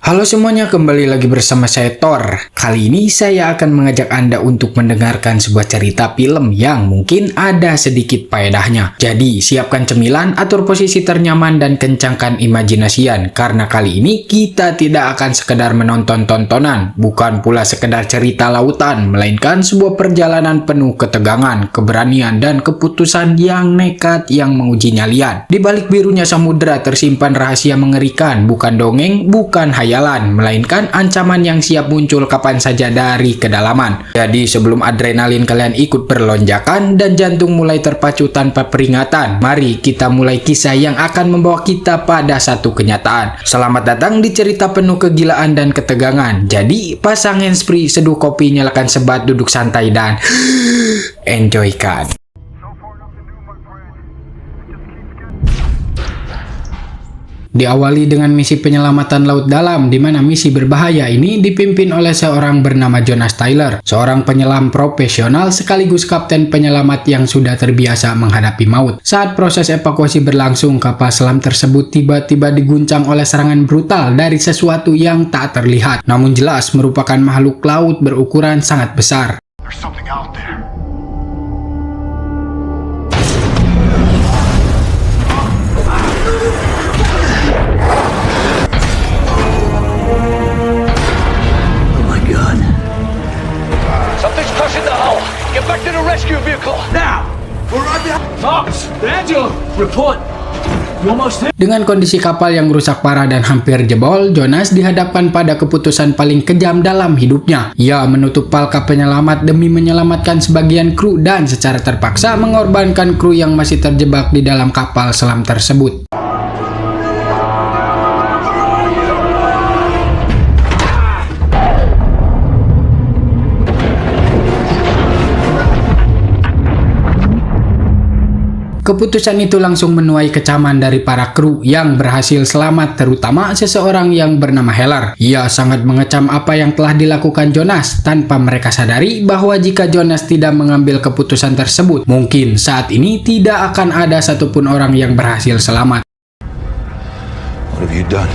Halo semuanya, kembali lagi bersama saya Thor. Kali ini saya akan mengajak Anda untuk mendengarkan sebuah cerita film yang mungkin ada sedikit faedahnya. Jadi, siapkan cemilan, atur posisi ternyaman, dan kencangkan imajinasian. Karena kali ini kita tidak akan sekedar menonton tontonan, bukan pula sekedar cerita lautan, melainkan sebuah perjalanan penuh ketegangan, keberanian, dan keputusan yang nekat yang menguji nyalian. Di balik birunya samudera tersimpan rahasia mengerikan, bukan dongeng, bukan hayalan, melainkan ancaman yang siap muncul kapan saja dari kedalaman. Jadi sebelum adrenalin kalian ikut berlonjakan dan jantung mulai terpacu tanpa peringatan, mari kita mulai kisah yang akan membawa kita pada satu kenyataan. Selamat datang di cerita penuh kegilaan dan ketegangan. Jadi pasang handsfree, seduh kopi, nyalakan sebat, duduk santai, dan enjoykan. Diawali dengan misi penyelamatan laut dalam, di mana misi berbahaya ini dipimpin oleh seorang bernama Jonas Tyler, seorang penyelam profesional sekaligus kapten penyelamat yang sudah terbiasa menghadapi maut. Saat proses evakuasi berlangsung, kapal selam tersebut tiba-tiba diguncang oleh serangan brutal dari sesuatu yang tak terlihat, namun jelas merupakan makhluk laut berukuran sangat besar. There's something out there. Oh my God. Something's crushing the hull. Get back to the rescue vehicle. Now! We're right behind. Fox! Angela! Report! You almost hit. Dengan kondisi kapal yang rusak parah dan hampir jebol, Jonas dihadapkan pada keputusan paling kejam dalam hidupnya. Ia menutup palka penyelamat demi menyelamatkan sebagian kru dan secara terpaksa mengorbankan kru yang masih terjebak di dalam kapal selam tersebut. Keputusan itu langsung menuai kecaman dari para kru yang berhasil selamat, terutama seseorang yang bernama Heller. Ia sangat mengecam apa yang telah dilakukan Jonas, tanpa mereka sadari bahwa jika Jonas tidak mengambil keputusan tersebut, mungkin saat ini tidak akan ada satupun orang yang berhasil selamat. What have you done?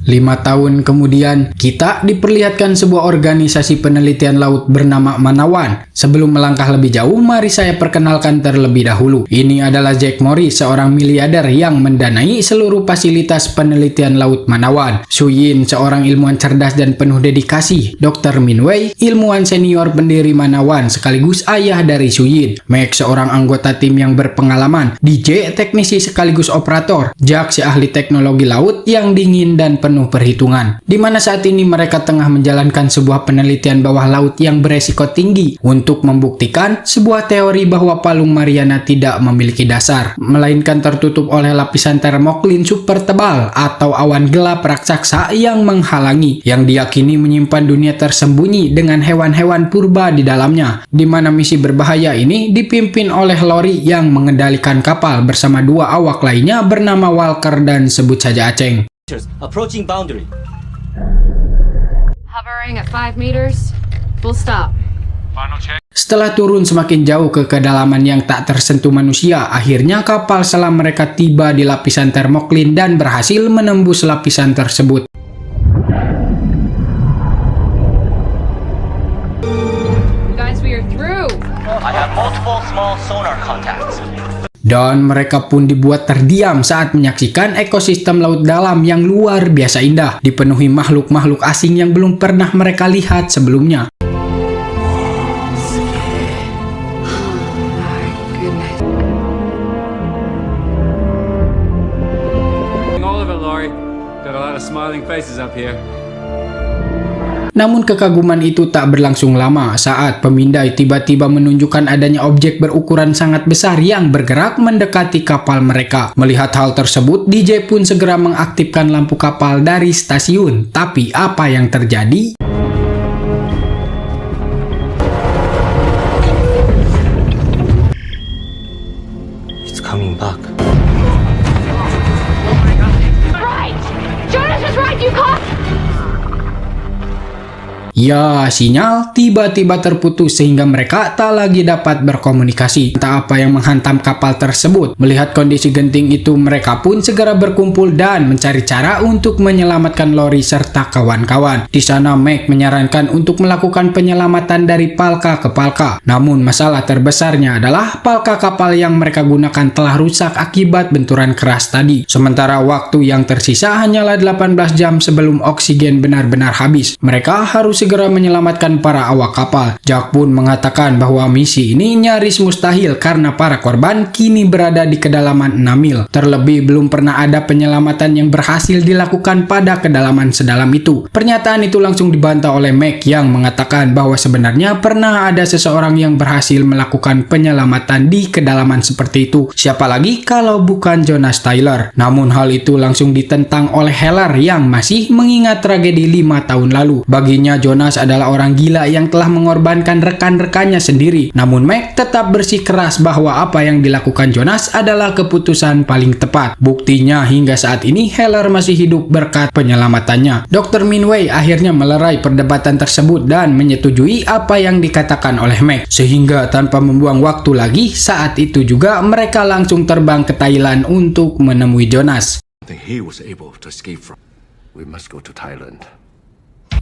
5 tahun kemudian, kita diperlihatkan sebuah organisasi penelitian laut bernama Manawan. Sebelum melangkah lebih jauh, mari saya perkenalkan terlebih dahulu. Ini adalah Jack Morris, seorang miliarder yang mendanai seluruh fasilitas penelitian laut Manawan. Su Yin, seorang ilmuwan cerdas dan penuh dedikasi. Dr. Min Wei, ilmuwan senior pendiri Manawan sekaligus ayah dari Su Yin. Max, seorang anggota tim yang berpengalaman. DJ, teknisi sekaligus operator. Jack, si ahli teknologi laut yang dingin dan penuh perhitungan, di mana saat ini mereka tengah menjalankan sebuah penelitian bawah laut yang beresiko tinggi untuk membuktikan sebuah teori bahwa Palung Mariana tidak memiliki dasar, melainkan tertutup oleh lapisan termoklin super tebal atau awan gelap raksasa yang menghalangi, yang diyakini menyimpan dunia tersembunyi dengan hewan-hewan purba di dalamnya, di mana misi berbahaya ini dipimpin oleh Lori yang mengendalikan kapal bersama 2 awak lainnya bernama Walker dan sebut saja Aceng. Approaching boundary. Hovering at 5 meters. Full stop. Final check. Setelah turun semakin jauh ke kedalaman yang tak tersentuh manusia, akhirnya kapal selam mereka tiba di lapisan termoklin dan berhasil menembus lapisan tersebut. Guys, we are through. I have multiple small sonar contacts. Dan mereka pun dibuat terdiam saat menyaksikan ekosistem laut dalam yang luar biasa indah, dipenuhi makhluk-makhluk asing yang belum pernah mereka lihat sebelumnya. All of it, Laurie. Got a lot of smiling faces up here. Namun kekaguman itu tak berlangsung lama saat pemindai tiba-tiba menunjukkan adanya objek berukuran sangat besar yang bergerak mendekati kapal mereka. Melihat hal tersebut, DJ pun segera mengaktifkan lampu kapal dari stasiun. Tapi apa yang terjadi? It's coming back. Right! Jonas was right, you caught! Ya, sinyal tiba-tiba terputus sehingga mereka tak lagi dapat berkomunikasi. Entah apa yang menghantam kapal tersebut. Melihat kondisi genting itu, mereka pun segera berkumpul dan mencari cara untuk menyelamatkan Lori serta kawan-kawan. Di sana Meg menyarankan untuk melakukan penyelamatan dari palka ke palka. Namun masalah terbesarnya adalah palka kapal yang mereka gunakan telah rusak akibat benturan keras tadi. Sementara waktu yang tersisa hanyalah 18 jam sebelum oksigen benar-benar habis. Mereka harus segera menyelamatkan para awak kapal. Jack pun mengatakan bahwa misi ini nyaris mustahil karena para korban kini berada di kedalaman 6 mil. Terlebih belum pernah ada penyelamatan yang berhasil dilakukan pada kedalaman sedalam itu. Pernyataan itu langsung dibantah oleh Meg yang mengatakan bahwa sebenarnya pernah ada seseorang yang berhasil melakukan penyelamatan di kedalaman seperti itu. Siapa lagi kalau bukan Jonas Tyler. Namun hal itu langsung ditentang oleh Heller yang masih mengingat tragedi 5 tahun lalu. Baginya Jonas adalah orang gila yang telah mengorbankan rekan-rekannya sendiri. Namun Meg tetap bersikeras bahwa apa yang dilakukan Jonas adalah keputusan paling tepat. Buktinya hingga saat ini Heller masih hidup berkat penyelamatannya. Dr. Minway akhirnya melerai perdebatan tersebut dan menyetujui apa yang dikatakan oleh Meg. Sehingga tanpa membuang waktu lagi, saat itu juga mereka langsung terbang ke Thailand untuk menemui Jonas. He was able to escape from. We must go to Thailand.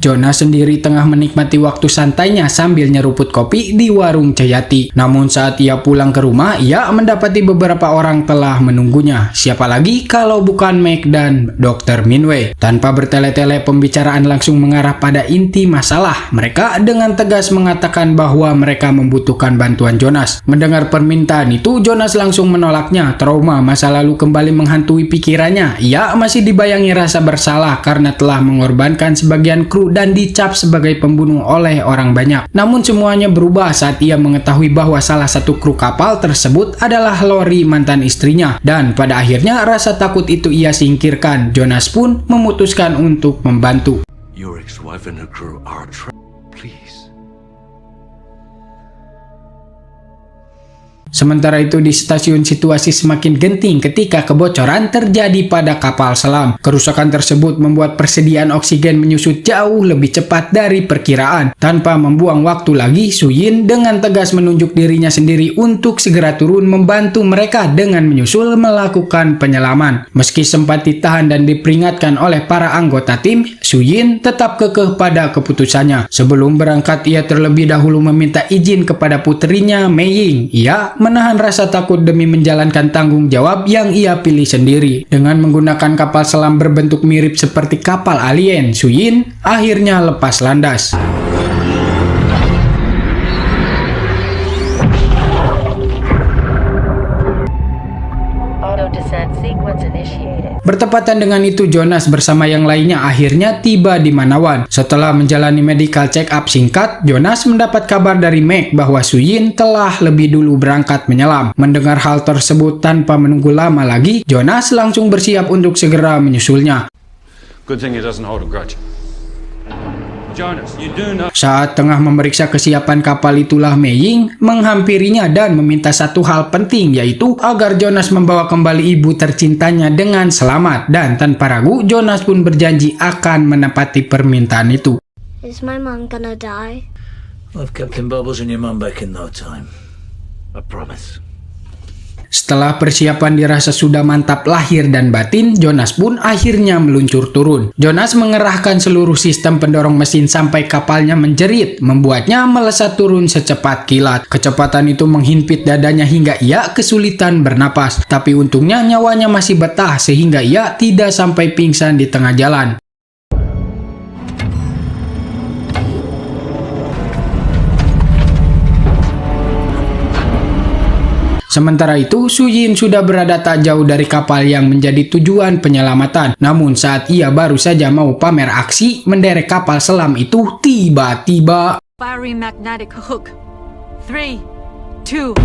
Jonas sendiri tengah menikmati waktu santainya sambil nyeruput kopi di warung Jayati. Namun saat ia pulang ke rumah, ia mendapati beberapa orang telah menunggunya. Siapa lagi kalau bukan Meg dan Dr. Minway. Tanpa bertele-tele, pembicaraan langsung mengarah pada inti masalah. Mereka dengan tegas mengatakan bahwa mereka membutuhkan bantuan Jonas. Mendengar permintaan itu, Jonas langsung menolaknya. Trauma masa lalu kembali menghantui pikirannya. Ia masih dibayangi rasa bersalah karena telah mengorbankan sebagian kru dan dicap sebagai pembunuh oleh orang banyak. Namun semuanya berubah saat ia mengetahui bahwa salah satu kru kapal tersebut adalah Lori, mantan istrinya. Dan pada akhirnya rasa takut itu ia singkirkan. Jonas pun memutuskan untuk membantu. Your ex-wife and her crew are please. Sementara itu di stasiun situasi semakin genting ketika kebocoran terjadi pada kapal selam. Kerusakan tersebut membuat persediaan oksigen menyusut jauh lebih cepat dari perkiraan. Tanpa membuang waktu lagi, Suyin dengan tegas menunjuk dirinya sendiri untuk segera turun membantu mereka dengan menyusul melakukan penyelaman. Meski sempat ditahan dan diperingatkan oleh para anggota tim, Suyin tetap kekeh pada keputusannya. Sebelum berangkat, ia terlebih dahulu meminta izin kepada putrinya Mei Ying. Ia menahan rasa takut demi menjalankan tanggung jawab yang ia pilih sendiri. Dengan menggunakan kapal selam berbentuk mirip seperti kapal alien, Suyin akhirnya lepas landas. Bertepatan dengan itu, Jonas bersama yang lainnya akhirnya tiba di Manawan. Setelah menjalani medical check-up singkat, Jonas mendapat kabar dari Meg bahwa Suyin telah lebih dulu berangkat menyelam. Mendengar hal tersebut tanpa menunggu lama lagi, Jonas langsung bersiap untuk segera menyusulnya. Good thing he doesn't hold a grudge. Jonas, you do know. Saat tengah memeriksa kesiapan kapal itulah Mei Ying menghampirinya dan meminta satu hal penting, yaitu agar Jonas membawa kembali ibu tercintanya dengan selamat. Dan tanpa ragu, Jonas pun berjanji akan menepati permintaan itu. Is my mom gonna die? I've Captain Bubbles and your mum back in no time. I promise. Setelah persiapan dirasa sudah mantap lahir dan batin, Jonas pun akhirnya meluncur turun. Jonas mengerahkan seluruh sistem pendorong mesin sampai kapalnya menjerit, membuatnya melesat turun secepat kilat. Kecepatan itu menghimpit dadanya hingga ia kesulitan bernapas. Tapi untungnya nyawanya masih betah sehingga ia tidak sampai pingsan di tengah jalan. Sementara itu, Suyin sudah berada tak jauh dari kapal yang menjadi tujuan penyelamatan. Namun saat ia baru saja mau pamer aksi menderek kapal selam itu, tiba-tiba Firing magnetic hook. 3, 2.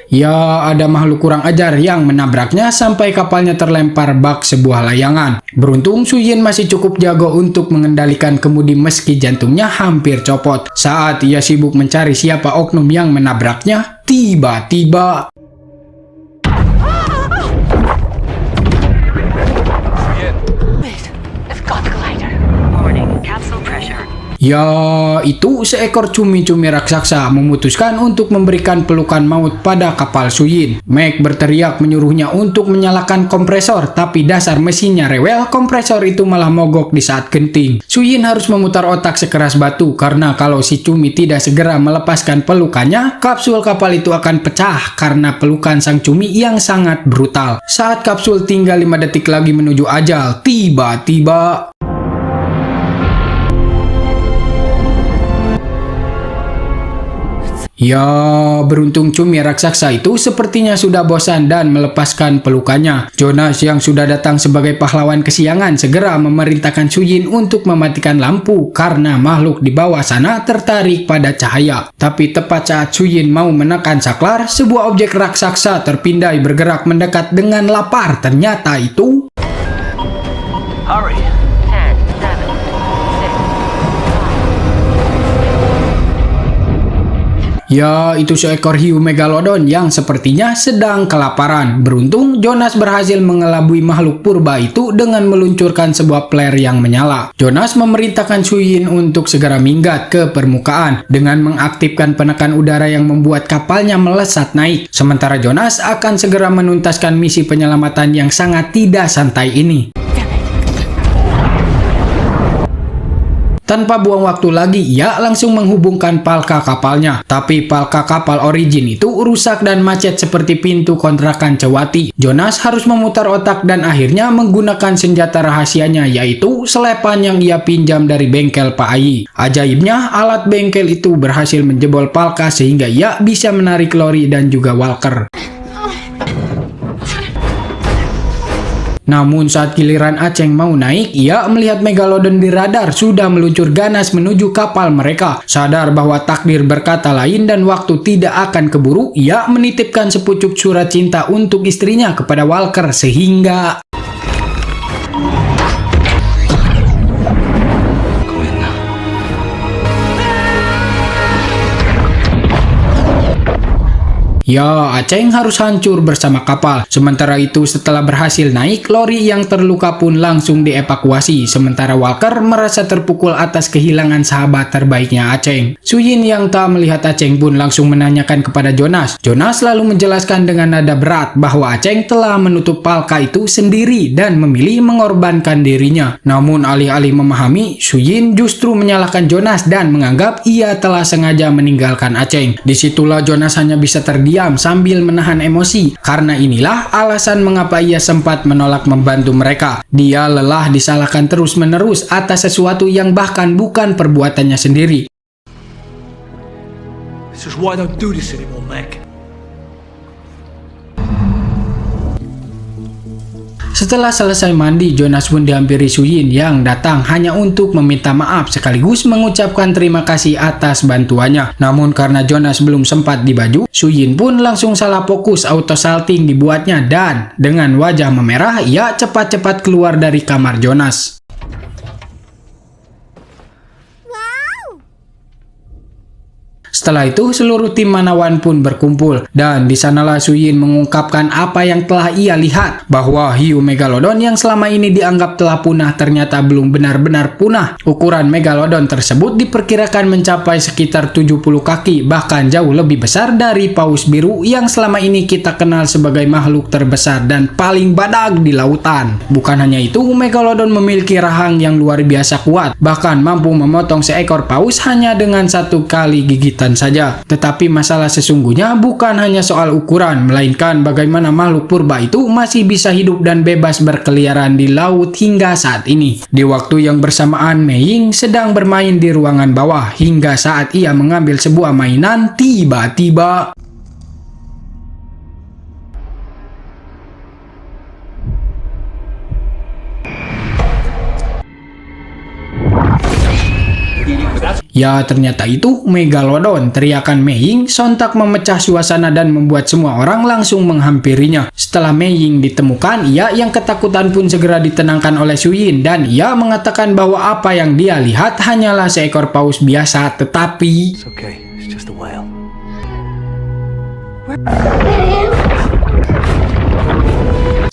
ya ada makhluk kurang ajar yang menabraknya sampai kapalnya terlempar bak sebuah layangan. Beruntung Suyin masih cukup jago untuk mengendalikan kemudi meski jantungnya hampir copot. Saat ia sibuk mencari siapa oknum yang menabraknya, tiba-tiba Ya, itu seekor cumi-cumi raksasa memutuskan untuk memberikan pelukan maut pada kapal Suyin. Meg berteriak menyuruhnya untuk menyalakan kompresor, tapi dasar mesinnya rewel, kompresor itu malah mogok di saat genting. Suyin harus memutar otak sekeras batu, karena kalau si cumi tidak segera melepaskan pelukannya, kapsul kapal itu akan pecah karena pelukan sang cumi yang sangat brutal. Saat kapsul tinggal 5 detik lagi menuju ajal, tiba-tiba ya, beruntung cumi raksasa itu sepertinya sudah bosan dan melepaskan pelukannya. Jonas yang sudah datang sebagai pahlawan kesiangan segera memerintahkan Suyin untuk mematikan lampu karena makhluk di bawah sana tertarik pada cahaya. Tapi tepat saat Suyin mau menekan saklar, sebuah objek raksasa terpindai bergerak mendekat dengan lapar. Ternyata itu Hurry. 10, 7, 6, 5. ya, itu seekor hiu megalodon yang sepertinya sedang kelaparan. Beruntung, Jonas berhasil mengelabui makhluk purba itu dengan meluncurkan sebuah flare yang menyala. Jonas memerintahkan Suyin untuk segera minggat ke permukaan dengan mengaktifkan penekan udara yang membuat kapalnya melesat naik. Sementara Jonas akan segera menuntaskan misi penyelamatan yang sangat tidak santai ini. Tanpa buang waktu lagi, ia langsung menghubungkan palka kapalnya. Tapi palka kapal Origin itu rusak dan macet seperti pintu kontrakan Cewati. Jonas harus memutar otak dan akhirnya menggunakan senjata rahasianya, yaitu selepan yang ia pinjam dari bengkel Pak Ayi. Ajaibnya, alat bengkel itu berhasil menjebol palka sehingga ia bisa menarik Lori dan juga Walker. Namun saat giliran Aceng mau naik, ia melihat Megalodon di radar sudah meluncur ganas menuju kapal mereka. Sadar bahwa takdir berkata lain dan waktu tidak akan keburu, ia menitipkan sepucuk surat cinta untuk istrinya kepada Walker sehingga ya, Aceng harus hancur bersama kapal. Sementara itu, setelah berhasil naik, Lori yang terluka pun langsung dievakuasi. Sementara Walker merasa terpukul atas kehilangan sahabat terbaiknya Aceng. Suyin yang tak melihat Aceng pun langsung menanyakan kepada Jonas. Jonas lalu menjelaskan dengan nada berat bahwa Aceng telah menutup palka itu sendiri dan memilih mengorbankan dirinya. Namun alih-alih memahami, Suyin justru menyalahkan Jonas dan menganggap ia telah sengaja meninggalkan Aceng. Disitulah Jonas hanya bisa terdiam sambil menahan emosi, karena inilah alasan mengapa ia sempat menolak membantu mereka. Dia lelah disalahkan terus-menerus atas sesuatu yang bahkan bukan perbuatannya sendiri. This is why I don't do this anymore, Mac. Setelah selesai mandi, Jonas pun dihampiri Suyin yang datang hanya untuk meminta maaf sekaligus mengucapkan terima kasih atas bantuannya. Namun karena Jonas belum sempat dibaju, Suyin pun langsung salah fokus auto salting dibuatnya dan dengan wajah memerah ia cepat-cepat keluar dari kamar Jonas. Setelah itu, seluruh tim Manawan pun berkumpul, dan di sanalah Suyin mengungkapkan apa yang telah ia lihat, bahwa hiu Megalodon yang selama ini dianggap telah punah ternyata belum benar-benar punah. Ukuran Megalodon tersebut diperkirakan mencapai sekitar 70 kaki, bahkan jauh lebih besar dari paus biru yang selama ini kita kenal sebagai makhluk terbesar dan paling badak di lautan. Bukan hanya itu, Megalodon memiliki rahang yang luar biasa kuat, bahkan mampu memotong seekor paus hanya dengan satu kali gigitan saja. Tetapi masalah sesungguhnya bukan hanya soal ukuran, melainkan bagaimana makhluk purba itu masih bisa hidup dan bebas berkeliaran di laut hingga saat ini. Di waktu yang bersamaan, Mei Ying sedang bermain di ruangan bawah hingga saat ia mengambil sebuah mainan, tiba-tiba ya, ternyata itu Megalodon. Teriakan Mei Ying sontak memecah suasana dan membuat semua orang langsung menghampirinya. Setelah Mei Ying ditemukan, ia yang ketakutan pun segera ditenangkan oleh Suyin dan ia mengatakan bahwa apa yang dia lihat hanyalah seekor paus biasa, tetapi It's okay. It's just a whale.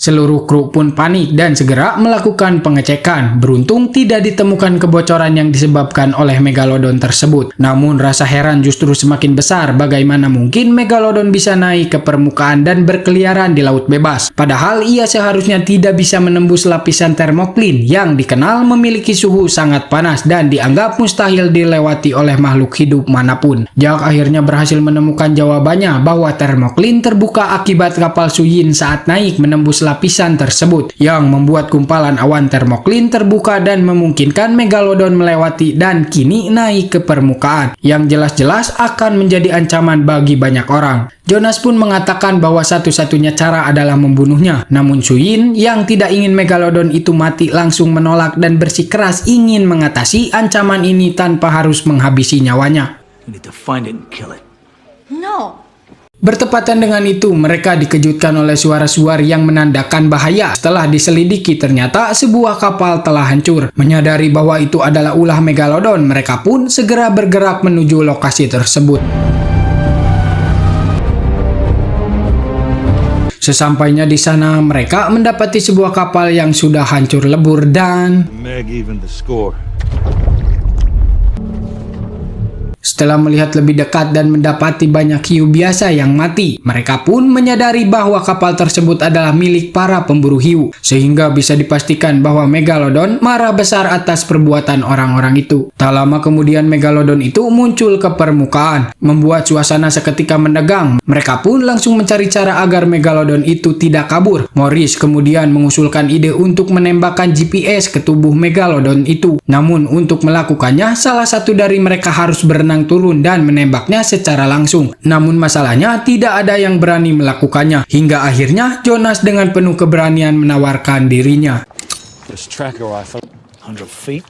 Seluruh kru pun panik dan segera melakukan pengecekan. Beruntung tidak ditemukan kebocoran yang disebabkan oleh Megalodon tersebut. Namun rasa heran justru semakin besar, bagaimana mungkin Megalodon bisa naik ke permukaan dan berkeliaran di laut bebas. Padahal ia seharusnya tidak bisa menembus lapisan termoklin yang dikenal memiliki suhu sangat panas dan dianggap mustahil dilewati oleh makhluk hidup manapun. Jack akhirnya berhasil menemukan jawabannya bahwa termoklin terbuka akibat kapal Suyin saat naik menembus lapisan tersebut, yang membuat gumpalan awan termoklin terbuka dan memungkinkan Megalodon melewati dan kini naik ke permukaan, yang jelas-jelas akan menjadi ancaman bagi banyak orang. Jonas pun mengatakan bahwa satu-satunya cara adalah membunuhnya, namun Suyin yang tidak ingin Megalodon itu mati langsung menolak dan bersikeras ingin mengatasi ancaman ini tanpa harus menghabisi nyawanya. We need to find it and kill it. No. Bertepatan dengan itu, mereka dikejutkan oleh suara-suara yang menandakan bahaya. Setelah diselidiki, ternyata sebuah kapal telah hancur. Menyadari bahwa itu adalah ulah Megalodon, mereka pun segera bergerak menuju lokasi tersebut. Sesampainya di sana, mereka mendapati sebuah kapal yang sudah hancur lebur dan Meg even the score. setelah melihat lebih dekat dan mendapati banyak hiu biasa yang mati, mereka pun menyadari bahwa kapal tersebut adalah milik para pemburu hiu, sehingga bisa dipastikan bahwa Megalodon marah besar atas perbuatan orang-orang itu. Tak lama kemudian Megalodon itu muncul ke permukaan, membuat suasana seketika menegang. Mereka pun langsung mencari cara agar Megalodon itu tidak kabur. Morris kemudian mengusulkan ide untuk menembakkan GPS ke tubuh Megalodon itu. Namun untuk melakukannya, salah satu dari mereka harus berenang turun dan menembaknya secara langsung. Namun masalahnya tidak ada yang berani melakukannya. Hingga akhirnya Jonas dengan penuh keberanian menawarkan dirinya. This tracker rifle. 100 feet?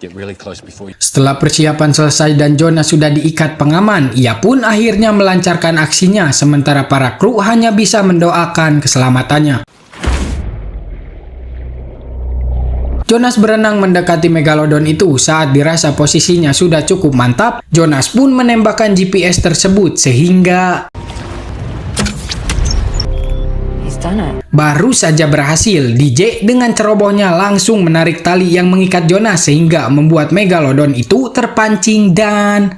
Get really close before you... Setelah persiapan selesai dan Jonas sudah diikat pengaman, ia pun akhirnya melancarkan aksinya, sementara para kru hanya bisa mendoakan keselamatannya. Jonas berenang mendekati Megalodon itu. Saat dirasa posisinya sudah cukup mantap, Jonas pun menembakkan GPS tersebut sehingga baru saja berhasil, DJ dengan cerobohnya langsung menarik tali yang mengikat Jonas sehingga membuat Megalodon itu terpancing dan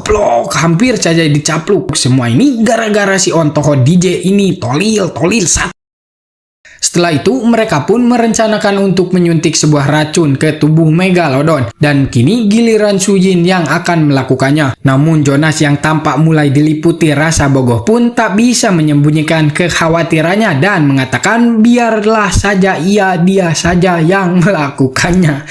goblok, hampir saja dicapluk. Semua ini gara-gara si ontoho DJ ini, tolil sat. Setelah itu, mereka pun merencanakan untuk menyuntik sebuah racun ke tubuh Megalodon, dan kini giliran Suyin yang akan melakukannya. Namun Jonas yang tampak mulai diliputi rasa bogoh pun tak bisa menyembunyikan kekhawatirannya dan mengatakan biarlah saja dia saja yang melakukannya.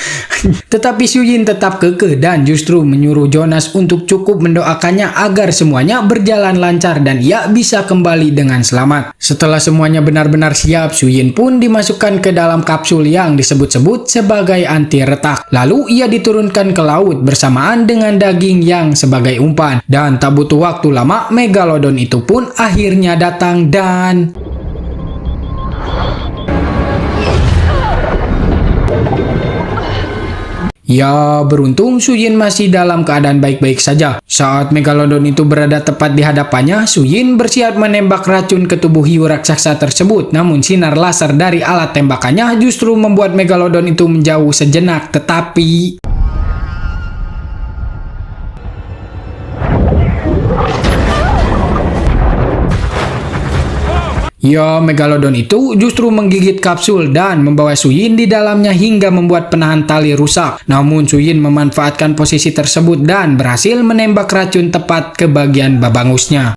Tetapi Suyin tetap kekeh dan justru menyuruh Jonas untuk cukup mendoakannya agar semuanya berjalan lancar dan ia bisa kembali dengan selamat. Setelah semuanya benar-benar siap, Suyin pun dimasukkan ke dalam kapsul yang disebut-sebut sebagai anti retak. Lalu ia diturunkan ke laut bersamaan dengan daging yang sebagai umpan. Dan tak butuh waktu lama, Megalodon itu pun akhirnya datang dan ya, beruntung Suyin masih dalam keadaan baik-baik saja. Saat Megalodon itu berada tepat di hadapannya, Suyin bersiap menembak racun ke tubuh hiu raksasa tersebut. Namun sinar laser dari alat tembakannya justru membuat Megalodon itu menjauh sejenak. Tetapi ya, Megalodon itu justru menggigit kapsul dan membawa Suyin di dalamnya hingga membuat penahan tali rusak. Namun Suyin memanfaatkan posisi tersebut dan berhasil menembak racun tepat ke bagian babangusnya.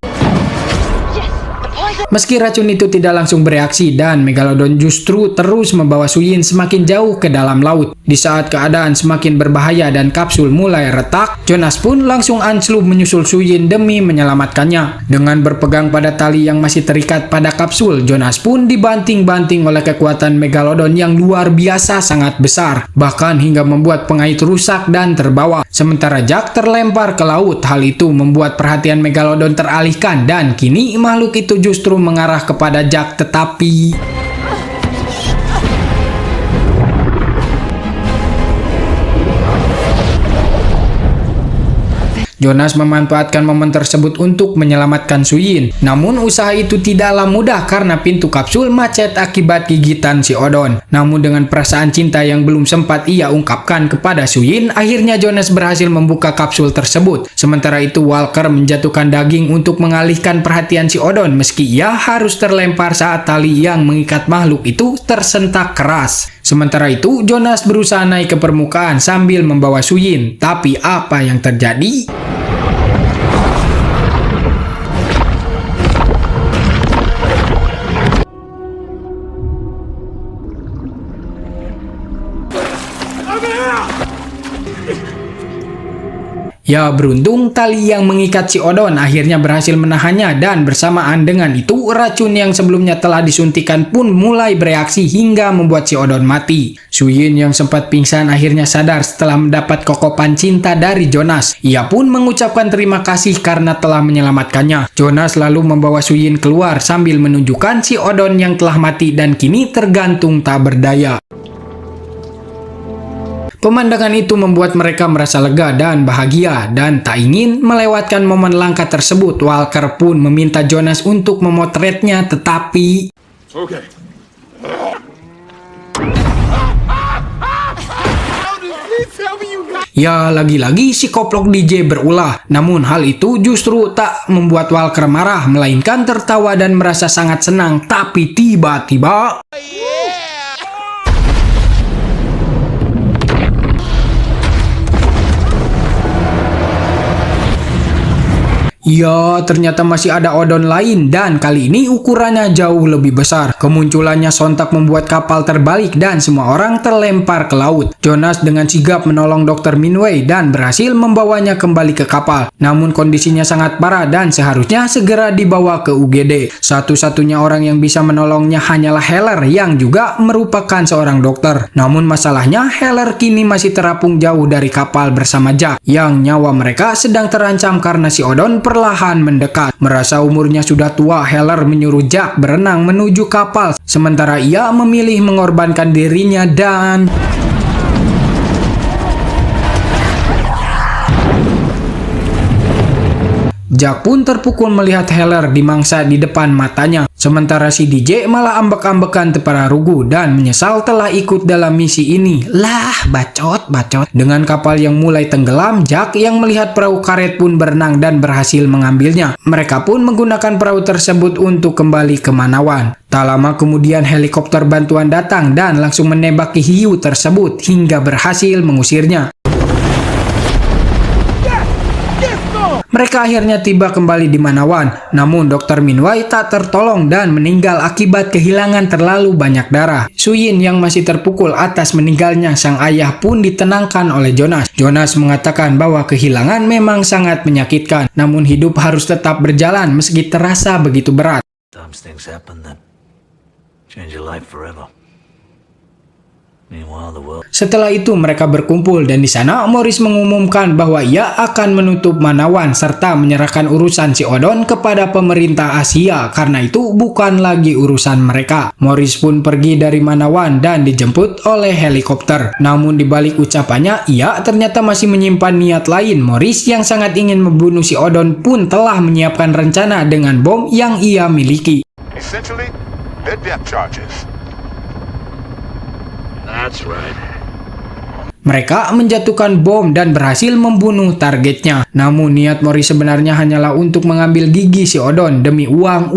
Meski racun itu tidak langsung bereaksi dan Megalodon justru terus membawa Suyin semakin jauh ke dalam laut. Di saat keadaan semakin berbahaya dan kapsul mulai retak, Jonas pun langsung anslub menyusul Suyin demi menyelamatkannya. Dengan berpegang pada tali yang masih terikat pada kapsul, Jonas pun dibanting-banting oleh kekuatan Megalodon yang luar biasa sangat besar, bahkan hingga membuat pengait rusak dan terbawa. Sementara Jack terlempar ke laut. Hal itu membuat perhatian Megalodon teralihkan dan kini makhluk itu justru mengarah kepada Jack, tetapi Jonas memanfaatkan momen tersebut untuk menyelamatkan Suyin. Namun usaha itu tidaklah mudah karena pintu kapsul macet akibat gigitan si Odon. Namun dengan perasaan cinta yang belum sempat ia ungkapkan kepada Suyin, akhirnya Jonas berhasil membuka kapsul tersebut. Sementara itu Walker menjatuhkan daging untuk mengalihkan perhatian si Odon meski ia harus terlempar saat tali yang mengikat makhluk itu tersentak keras. Sementara itu Jonas berusaha naik ke permukaan sambil membawa Suyin. Tapi apa yang terjadi? Ya beruntung tali yang mengikat si Odon akhirnya berhasil menahannya dan bersamaan dengan itu racun yang sebelumnya telah disuntikan pun mulai bereaksi hingga membuat si Odon mati. Suyin yang sempat pingsan akhirnya sadar setelah mendapat kokopan cinta dari Jonas. Ia pun mengucapkan terima kasih karena telah menyelamatkannya. Jonas lalu membawa Suyin keluar sambil menunjukkan si Odon yang telah mati dan kini tergantung tak berdaya. Pemandangan itu membuat mereka merasa lega dan bahagia dan tak ingin melewatkan momen langka tersebut. Walker pun meminta Jonas untuk memotretnya tetapi... Okay. Ya lagi-lagi si koplok DJ berulah. Namun hal itu justru tak membuat Walker marah, melainkan tertawa dan merasa sangat senang. Tapi tiba-tiba... Ya, ternyata masih ada Odon lain dan kali ini ukurannya jauh lebih besar. Kemunculannya sontak membuat kapal terbalik dan semua orang terlempar ke laut. Jonas dengan sigap menolong Dr. Minwei dan berhasil membawanya kembali ke kapal. Namun kondisinya sangat parah dan seharusnya segera dibawa ke UGD. Satu-satunya orang yang bisa menolongnya hanyalah Heller yang juga merupakan seorang dokter. Namun masalahnya Heller kini masih terapung jauh dari kapal bersama Jack yang nyawa mereka sedang terancam karena si Odon perlahan mendekat. Merasa umurnya sudah tua, Heller menyuruh Jack berenang menuju kapal, sementara ia memilih mengorbankan dirinya dan... Jack pun terpukul melihat Heller dimangsa di depan matanya. Sementara si DJ malah ambek-ambekan tepara rugu dan menyesal telah ikut dalam misi ini. Lah, bacot. Dengan kapal yang mulai tenggelam, Jack yang melihat perahu karet pun berenang dan berhasil mengambilnya. Mereka pun menggunakan perahu tersebut untuk kembali ke Manawan. Tak lama kemudian helikopter bantuan datang dan langsung menembaki hiu tersebut hingga berhasil mengusirnya. Mereka akhirnya tiba kembali di Manawan, namun Dr. Minwei tak tertolong dan meninggal akibat kehilangan terlalu banyak darah. Suyin yang masih terpukul atas meninggalnya sang ayah pun ditenangkan oleh Jonas. Jonas mengatakan bahwa kehilangan memang sangat menyakitkan, namun hidup harus tetap berjalan meski terasa begitu berat. Sometimes things happen that change your life forever. Meanwhile, the world... Setelah itu mereka berkumpul dan di sana Morris mengumumkan bahwa ia akan menutup Manawan serta menyerahkan urusan si Odon kepada pemerintah Asia karena itu bukan lagi urusan mereka. Morris pun pergi dari Manawan dan dijemput oleh helikopter. Namun di balik ucapannya, ia ternyata masih menyimpan niat lain. Morris yang sangat ingin membunuh si Odon pun telah menyiapkan rencana dengan bom yang ia miliki. Essentially, they're depth charges. That's right. Mereka menjatuhkan bom dan berhasil membunuh targetnya. Namun niat Morris sebenarnya hanyalah untuk mengambil gigi si Odon demi uang.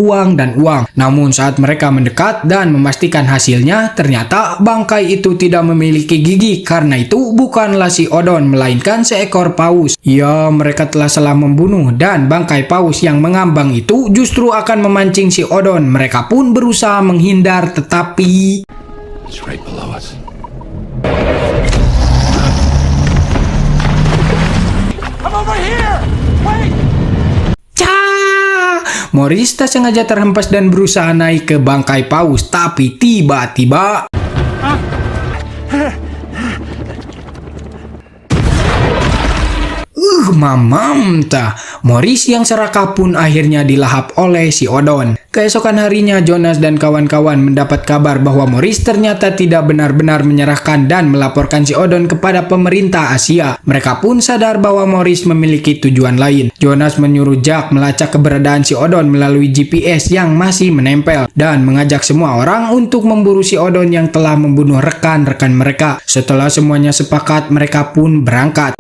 Namun saat mereka mendekat dan memastikan hasilnya, ternyata bangkai itu tidak memiliki gigi. Karena itu bukanlah si Odon melainkan seekor paus. Ya, mereka telah salah membunuh dan bangkai paus yang mengambang itu justru akan memancing si Odon. Mereka pun berusaha menghindar tetapi... It's right below us. Come over here! Wait! Morris tak sengaja terhempas dan berusaha naik ke bangkai paus, tapi tiba-tiba... Mamamta. Morris yang serakah pun akhirnya dilahap oleh si Odon. Keesokan harinya Jonas dan kawan-kawan mendapat kabar bahwa Morris ternyata tidak benar-benar menyerahkan dan melaporkan si Odon kepada pemerintah Asia. Mereka pun sadar bahwa Morris memiliki tujuan lain. Jonas menyuruh Jack melacak keberadaan si Odon melalui GPS yang masih menempel dan mengajak semua orang untuk memburu si Odon yang telah membunuh rekan-rekan mereka. Setelah semuanya sepakat, mereka pun berangkat.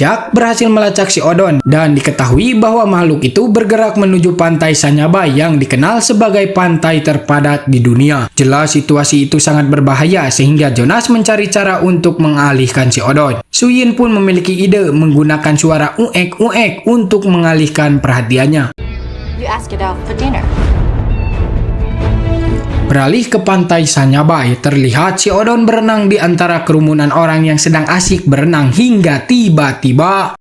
Jack berhasil melacak si Odon dan diketahui bahwa makhluk itu bergerak menuju pantai Sanyaba yang dikenal sebagai pantai terpadat di dunia. Jelas situasi itu sangat berbahaya sehingga Jonas mencari cara untuk mengalihkan si Odon. Suyin pun memiliki ide menggunakan suara uek-uek untuk mengalihkan perhatiannya. You ask it out for dinner. Beralih ke pantai Sanyabai, terlihat si Odon berenang di antara kerumunan orang yang sedang asik berenang hingga tiba-tiba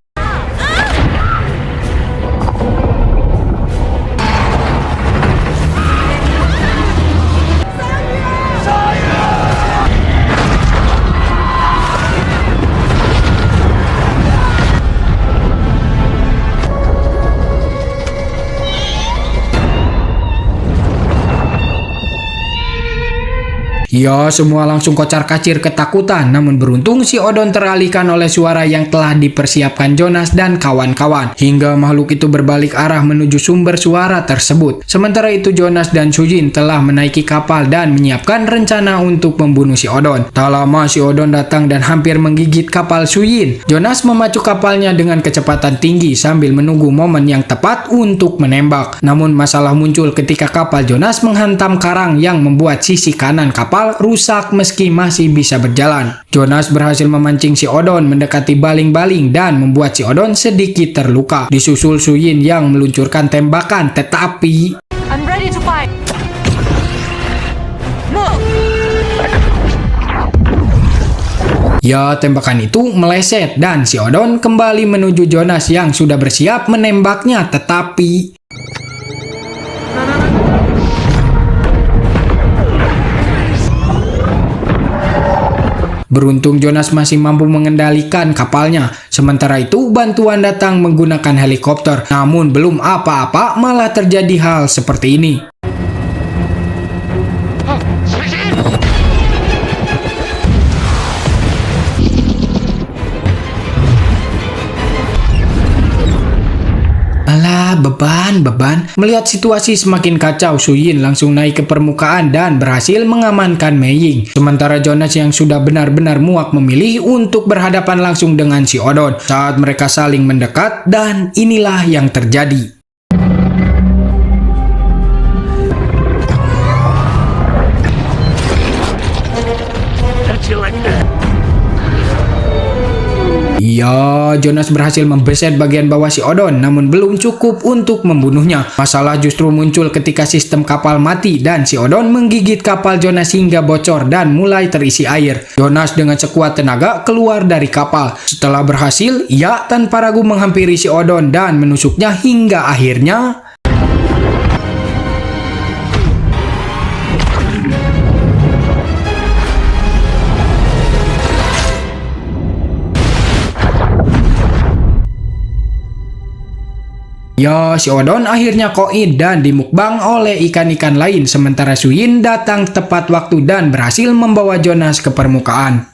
ya, semua langsung kocar-kacir ketakutan, namun beruntung si Odon teralihkan oleh suara yang telah dipersiapkan Jonas dan kawan-kawan, hingga makhluk itu berbalik arah menuju sumber suara tersebut. Sementara itu Jonas dan Sujin telah menaiki kapal dan menyiapkan rencana untuk membunuh si Odon. Tak lama si Odon datang dan hampir menggigit kapal Sujin. Jonas memacu kapalnya dengan kecepatan tinggi sambil menunggu momen yang tepat untuk menembak. Namun masalah muncul ketika kapal Jonas menghantam karang yang membuat sisi kanan kapal rusak meski masih bisa berjalan. Jonas berhasil memancing si Odon mendekati baling-baling dan membuat si Odon sedikit terluka. Disusul Suyin yang meluncurkan tembakan, tetapi I'm ready to fight. Move. ya, tembakan itu meleset dan si Odon kembali menuju Jonas yang sudah bersiap menembaknya, tetapi beruntung Jonas masih mampu mengendalikan kapalnya. Sementara itu bantuan datang menggunakan helikopter. Namun belum apa-apa malah terjadi hal seperti ini. Alah, beban. Melihat situasi semakin kacau, Suyin langsung naik ke permukaan dan berhasil mengamankan Mei. Sementara Jonas yang sudah benar-benar muak memilih untuk berhadapan langsung dengan si Odon. Saat mereka saling mendekat, dan inilah yang terjadi. Ya, Jonas berhasil membeset bagian bawah si Odon, namun belum cukup untuk membunuhnya. Masalah justru muncul ketika sistem kapal mati dan si Odon menggigit kapal Jonas hingga bocor dan mulai terisi air. Jonas dengan sekuat tenaga keluar dari kapal. Setelah berhasil, ia tanpa ragu menghampiri si Odon dan menusuknya hingga akhirnya si Odon akhirnya koin dan dimukbang oleh ikan-ikan lain, sementara Suyin datang tepat waktu dan berhasil membawa Jonas ke permukaan.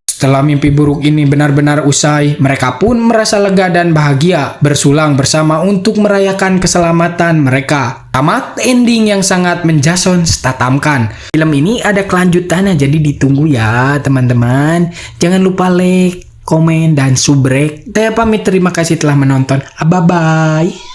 Setelah mimpi buruk ini benar-benar usai, mereka pun merasa lega dan bahagia, bersulang bersama untuk merayakan keselamatan mereka. Tamat ending yang sangat menjason Stathamkan. Film ini ada kelanjutannya, jadi ditunggu ya teman-teman. Jangan lupa like, komen, dan subrek. Saya pamit, terima kasih telah menonton. Bye-bye.